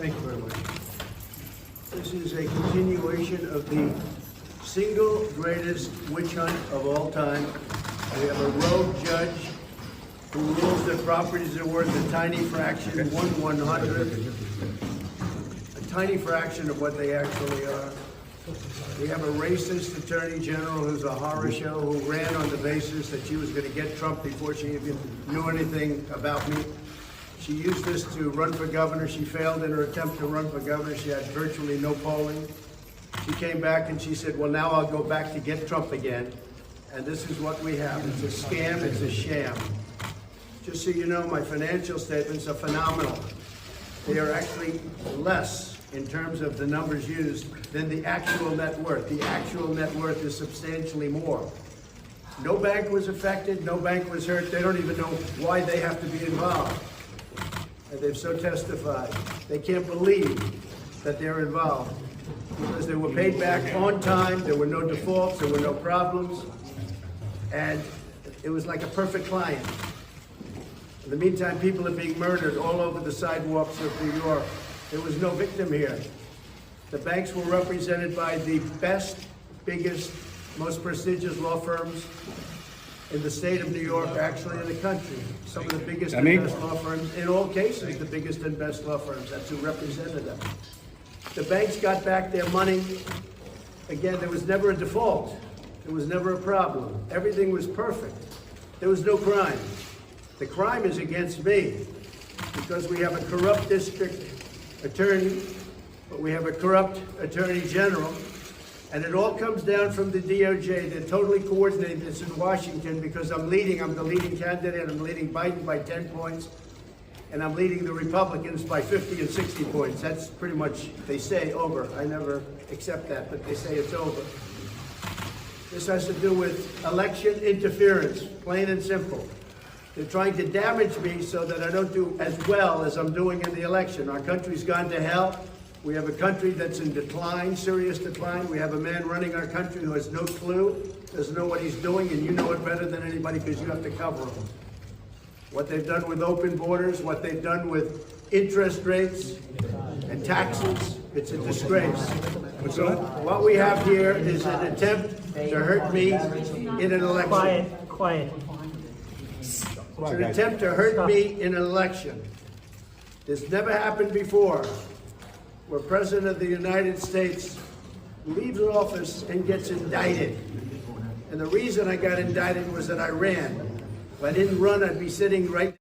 Thank you very much. This is a continuation of the single greatest witch hunt of all time. We have a rogue judge who rules that properties are worth a tiny fraction, 1/100th, a tiny fraction of what they actually are. We have a racist attorney general who's a horror show, who ran on the basis that she was going to get Trump before she even knew anything about me. She used this to run for governor. She failed in her attempt to run for governor. She had virtually no polling. She came back and she said, well, now I'll go back to get Trump again. And this is what we have. It's a scam. It's a sham. Just so you know, my financial statements are phenomenal. They are actually less in terms of the numbers used than the actual net worth. The actual net worth is substantially more. No bank was affected. No bank was hurt. They don't even know why they have to be involved. And they've so testified. They can't believe that they're involved because they were paid back on time. There were no defaults. There were no problems. And it was like a perfect client. In the meantime, people are being murdered all over the sidewalks of New York. There was no victim here. The banks were represented by the best, biggest, most prestigious law firms in the state of New York, actually in the country. Some of the biggest and best law firms, in all cases, the biggest and best law firms. That's who represented them. The banks got back their money. Again, there was never a default. There was never a problem. Everything was perfect. There was no crime. The crime is against me because we have a corrupt district attorney, but we have a corrupt attorney general. And it all comes down from the DOJ. They're totally coordinated. It's in Washington because I'm the leading candidate. I'm leading Biden by 10 points. And I'm leading the Republicans by 50 and 60 points. That's pretty much, they say, over. I never accept that, but they say it's over. This has to do with election interference, plain and simple. They're trying to damage me so that I don't do as well as I'm doing in the election. Our country's gone to hell. We have a country that's in decline, serious decline. We have a man running our country who has no clue, doesn't know what he's doing, and you know it better than anybody because you have to cover him. What they've done with open borders, what they've done with interest rates and taxes, it's a disgrace. So what we have here is an attempt to hurt me in an election. Quiet. It's an attempt to hurt me in an election. This never happened before, where President of the United States leaves office and gets indicted. And the reason I got indicted was that I ran. If I didn't run, I'd be sitting right